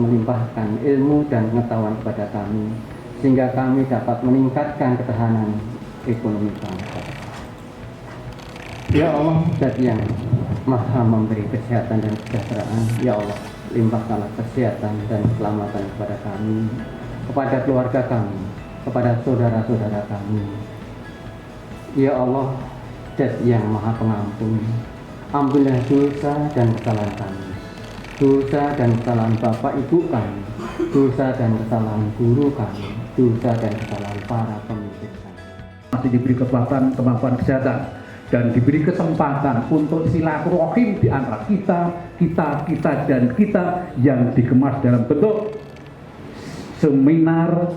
melimpahkan ilmu dan pengetahuan kepada kami, sehingga kami dapat meningkatkan ketahanan ekonomi bangsa. Ya Allah, Zat yang Maha memberi kesehatan dan kesejahteraan, ya Allah, limpahkanlah kesehatan dan keselamatan kepada kami, kepada keluarga kami, kepada saudara-saudara kami. Ya Allah, Zat yang Maha Pengampun, ampunilah dosa dan kesalahan kami, dosa dan kesalahan bapak ibu kami, dosa dan kesalahan guru kami, dosa dan kesalahan para pemimpin kami. Masih diberi kekuatan, kemampuan kesehatan, dan diberi kesempatan untuk silaturahim di antara kita dan kita yang dikemas dalam bentuk seminar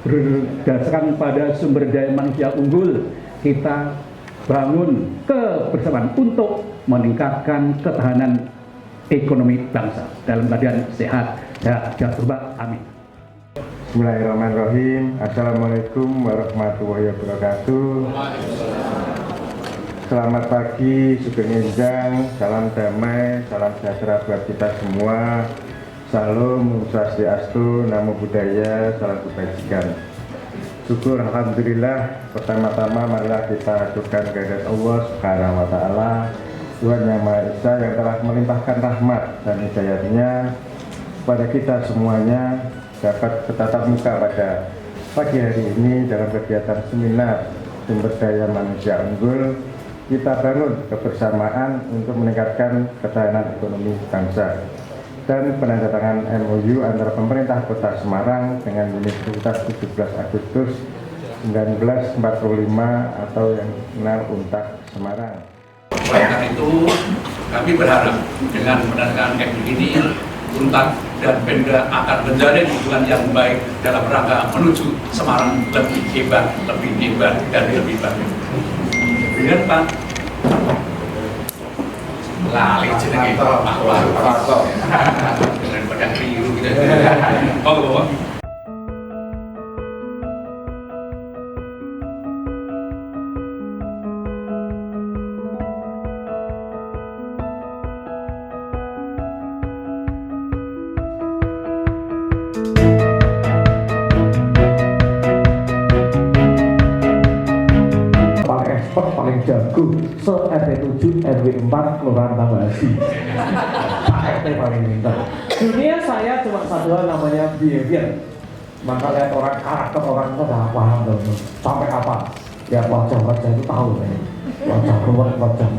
berdasarkan pada sumber daya manusia unggul. Kita bangun kebersamaan untuk meningkatkan ketahanan ekonomi bangsa dalam keadaan sehat, sejahtera. Amin. Bismillahirrahmanirrahim. Assalamualaikum warahmatullahi wabarakatuh. Selamat pagi, Sugeng Enjang, salam damai, salam sejahtera buat kita semua. Salam, Swastiastu, Namo Buddhaya, salam kebajikan. Syukur alhamdulillah, pertama-tama marilah kita aturkan kehadirat Allah Subhanahu wa taala, Tuhan Yang Maha Esa yang telah melimpahkan rahmat dan hidayahnya kepada kita semuanya dapat bertatap muka pada pagi hari ini dalam kegiatan seminar sumber daya manusia unggul. Kita bangun kebersamaan untuk meningkatkan ketahanan ekonomi bangsa dan penandatangan MOU antara pemerintah Kota Semarang dengan Universitas 17 Agustus 1945 atau yang dikenal UNTAD Semarang. Oleh karena itu, kami berharap dengan menandatangan MOU ini, UNTAD dan Pemda akan menjalin hubungan yang baik dalam rangka menuju Semarang lebih hebat, dan lebih baik. Benar Pak? Lali jenenge Pak Warto. Dengan pedang biru gitu. Bapak. Paling jago se-RW 7 RW 4 Kelurahan Tambahasi. Pak RT paling pintar. Dunia saya cuma satu hal namanya behavior. Maka lihat orang, karakter orang itu udah paham dong. Sampai apa? Ya wajah itu tahu nih. Wajah keluar, wajah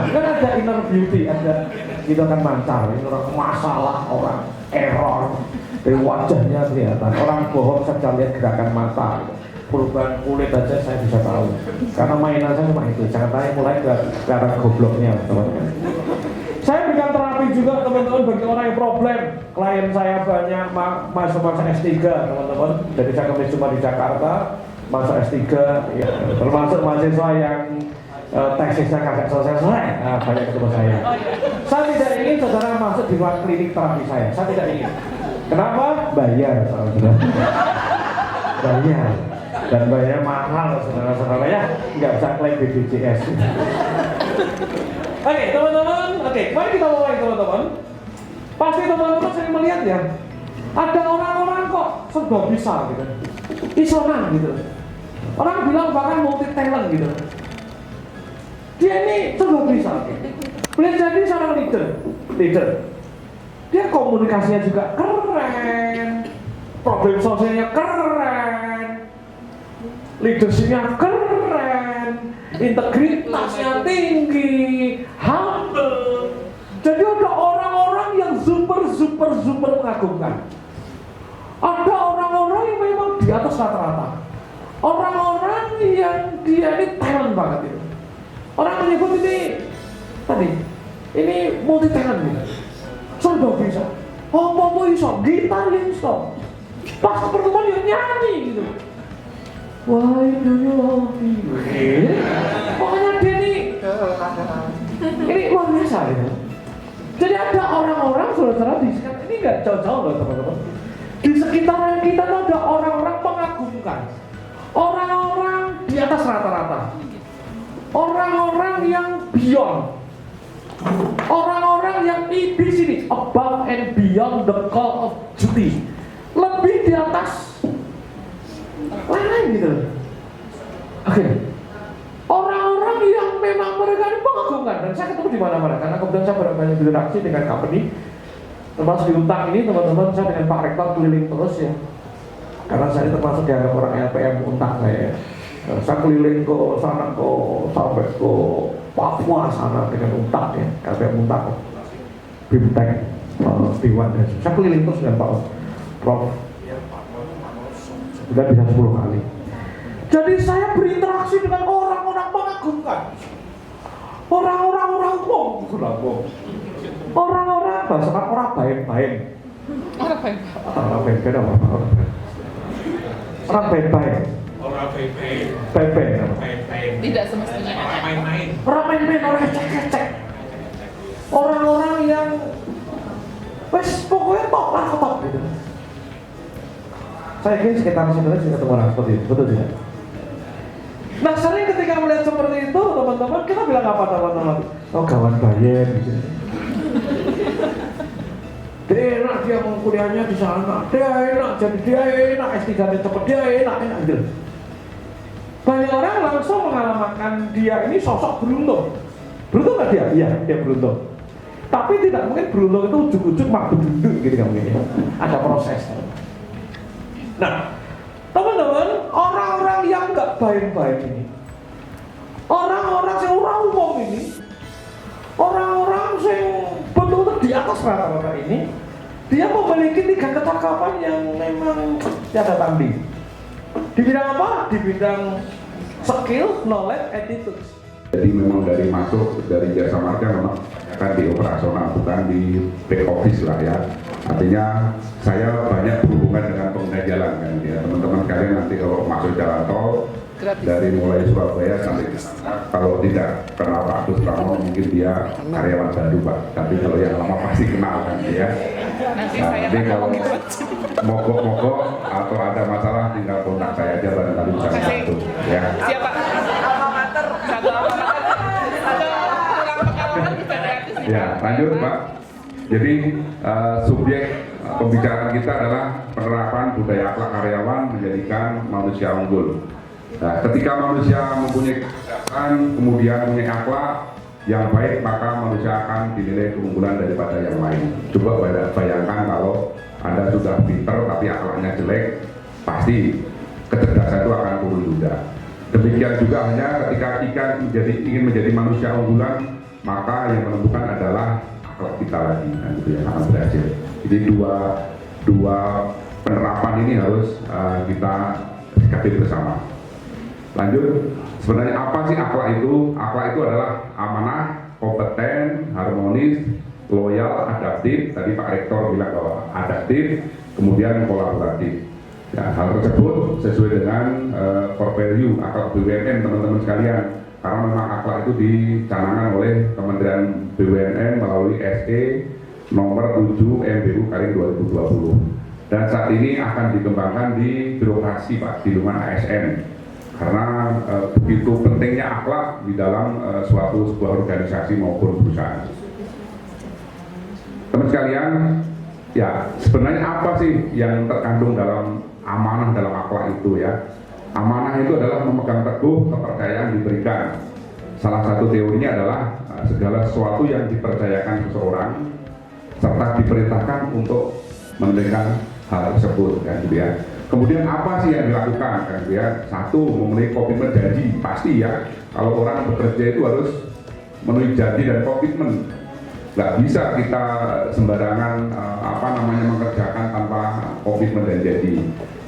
kan ada inner beauty, ada kita kan mancar, ini orang masalah, orang error dari wajahnya kelihatan. Orang bohong saja lihat gerakan mata. Perubahan kulit aja saya bisa tahu karena mainan saya cuma itu. Jangan tanya mulai kelihatan gobloknya teman-teman. Saya berikan terapi juga teman-teman bagi orang yang problem. Klien saya banyak masa S3 teman-teman. Jadi saya kemis cuma di Jakarta masa S3 ya, termasuk mahasiswa yang tesisnya kagak selesai banyak ketemu saya. Saya tidak ingin saudara masuk di ruang klinik terapi saya tidak ingin. Kenapa? Bayar saudara. Bayar. Dan bayarnya mahal saudara-saudara ya, nggak bisa klaim BPJS. Oke teman-teman, mari kita mulai teman-teman. Pasti teman-teman sering melihat ya, ada orang-orang kok serba bisa gitu, isoman gitu. Orang bilang bahkan multi talent gitu. Dia ini serba bisa. Boleh jadi seorang leader. Dia komunikasinya juga keren, problem sosialnya keren, leadershipnya keren, integritasnya tinggi, humble. Jadi ada orang-orang yang super mengagumkan. Ada orang-orang yang memang di atas rata-rata. Orang-orang yang dia ini talent banget itu. Orang menyebut ini tadi, ini multi talent gitu. Serba bisa. Apa iso, gitar iso. Pas pertemuan dia nyanyi gitu. Why do you love me? Pokoknya dia ini luar biasa gitu. Jadi ada orang-orang saudara di sekitar ini nggak jauh-jauh loh teman-teman. Di sekitaran kita ada orang-orang mengagumkan, orang-orang di atas rata-rata, orang-orang yang beyond, orang-orang yang di sini, above and beyond the call of duty, lebih di atas lain gitu. Oke. Orang-orang yang memang mereka ini mengagumkan, dan saya ketemu di mana-mana karena kebetulan saya banyak berinteraksi dengan company, termasuk di Untang ini teman-teman. Saya dengan Pak Rektor keliling terus ya, karena saya termasuk dianggap orang LPM Untang saya. Saya keliling ke sana, sampai ke Papua sana dengan Untang ya, LPM Untang, Bimtek, Dewan. Saya keliling terus dengan Pak Prof. Sudah bisa 10 kali. Jadi saya berinteraksi dengan orang-orang mengagumkan, orang-orang bahasa orang baik-baik. Orang baik-baik apa? Orang baik-baik. Orang baik-baik. Baik-baik. Tidak semestinya. Orang main-main. Orang main-main, orang kecek-kecek. Orang-orang yang pokoknya top gitu. Saya kira sekitar sebenarnya juga ketemu orang seperti itu, betul tidak? Nah, sering ketika melihat seperti itu, teman-teman, kita bilang apa teman-teman? Oh, kawan Bayen gitu. Dia enak, dia mau kuliahnya di sana, dia enak, jadi dia enak, S3-nya cepet, dia enak gitu. Banyak orang langsung mengalamakan dia ini sosok beruntung. Beruntung nggak dia? Iya, dia beruntung. Tapi tidak mungkin beruntung itu ujuk-ujuk mak bedunduk gitu kan mungkin ya. Ada proses. Nah, teman-teman, orang-orang yang nggak baik-baik ini, orang-orang yang orang umum ini, orang-orang yang betul-betul di atas rata-rata ini, dia memiliki 3 kecakapan yang memang tiada tanding. Di bidang apa? Di bidang skill, knowledge, attitude. Jadi memang dari masuk dari jasa marga memang akan di operasional, bukan di back office lah ya. Artinya saya banyak berhubungan dengan pengguna jalan kan ya. Teman-teman kalian nanti kalau masuk jalan tol dari mulai Surabaya sampai ke sana, kalau tidak kenal Pak Agus Pramono mungkin dia karyawan baru Pak. Tapi kalau yang lama pasti kenal kan ya. Nanti kalau mogok-mogok atau ada masalah tinggal kontak saya aja, barangkali bisa bantu ya. Siapa? Almamater. Satu almamater. Ada pulang pengalaman juga gratis. Ya, lanjut Pak. Jadi subjek pembicaraan kita adalah penerapan budaya akhlak karyawan menjadikan manusia unggul. Nah, ketika manusia mempunyai kecerdasan, kemudian mempunyai akhlak yang baik, maka manusia akan dinilai keunggulan daripada yang lain. Coba bayangkan kalau Anda sudah pinter tapi akhlaknya jelek, pasti kecerdasan itu akan turun juga. Demikian juga hanya ketika kita ingin menjadi manusia unggulan, maka yang menentukan adalah akhlak kita lagi, nah, gitu ya, akan berhasil. Jadi dua penerapan ini harus kita sikapi bersama. Lanjut, sebenarnya apa sih akhlak itu? Akhlak itu adalah amanah, kompeten, harmonis, loyal, adaptif. Tadi Pak Rektor bilang bahwa adaptif, kemudian kolaboratif. Ya, hal tersebut sesuai dengan core value akhlak BUMN teman-teman sekalian. Karena memang akhlak itu dicanangkan oleh Kementerian BUMN melalui SE nomor 7 MBU Karing 2020. Dan saat ini akan dikembangkan di birokrasi Pak, di lingkungan ASN. Karena begitu pentingnya akhlak di dalam sebuah organisasi maupun perusahaan. Teman sekalian, ya sebenarnya apa sih yang terkandung dalam amanah dalam akhlak itu ya? Amanah itu adalah memegang teguh kepercayaan diberikan. Salah satu teorinya adalah segala sesuatu yang dipercayakan seseorang serta diperintahkan untuk menunaikan hal tersebut kan gitu ya. Kemudian apa sih yang dilakukan kan gitu ya? Satu, memenuhi komitmen janji, pasti ya. Kalau orang bekerja itu harus memenuhi janji dan komitmen. Nggak bisa kita sembarangan mengerjakan tanpa komitmen dan janji.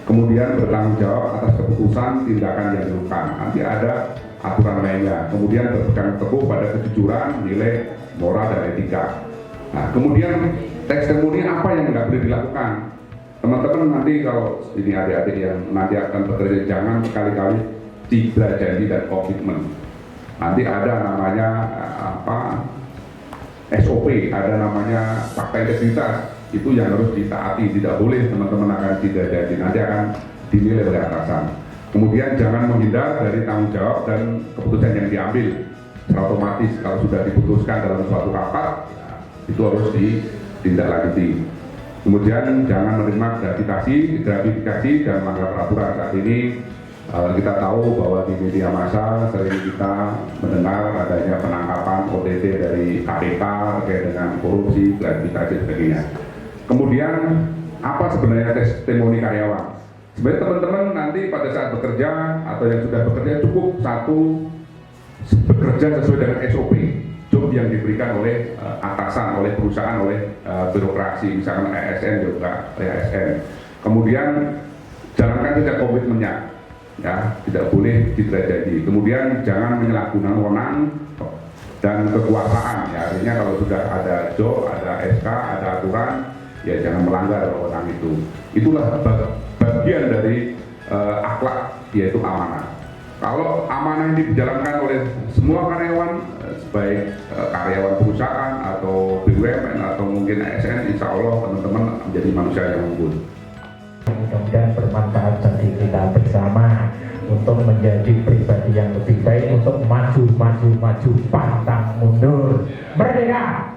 Kemudian bertanggung jawab atas keputusan tindakan yang dilakukan. Nanti ada aturan lainnya. Kemudian berpegang teguh pada kejujuran, nilai moral dan etika. Nah, kemudian testimoni apa yang nggak boleh dilakukan? Teman-teman nanti kalau ini adik-adik yang nanti akan bekerja, jangan sekali-kali cibra janji dan komitmen. Nanti ada namanya SOP, ada namanya fakta integritas. Itu yang harus ditaati, tidak boleh teman-teman akan tidak janji, nanti akan dinilai oleh atasan. Kemudian jangan menghindar dari tanggung jawab dan keputusan yang diambil. Secara otomatis kalau sudah diputuskan dalam suatu rapat, itu harus ditindaklanjuti. Kemudian jangan menerima gratifikasi dan melanggar peraturan. Saat ini kita tahu bahwa di media massa sering kita mendengar adanya penangkapan OTT dari KPK terkait dengan korupsi, gratifikasi dan sebagainya. Kemudian apa sebenarnya testimoni karyawan? Sebenarnya teman-teman nanti pada saat bekerja atau yang sudah bekerja cukup satu bekerja sesuai dengan SOP, job yang diberikan oleh atasan, oleh perusahaan, oleh birokrasi, misalkan ASN juga, ASN. Kemudian jalankan saja komitmennya, ya, tidak boleh diterjadi. Kemudian jangan menyalahgunakan wewenang dan kekuasaan, ya, artinya kalau sudah ada job, ada SK, ada aturan, ya jangan melanggar wewenang itu. Itulah bagian dari akhlak, yaitu amanah. Kalau amanah ini dijalankan oleh semua karyawan, baik karyawan perusahaan atau BUMN atau mungkin ASN, insya Allah teman-teman menjadi manusia yang unggul. Mudah-mudahan bermanfaat bagi kita bersama untuk menjadi pribadi yang lebih baik, untuk maju, pantang mundur, merdeka!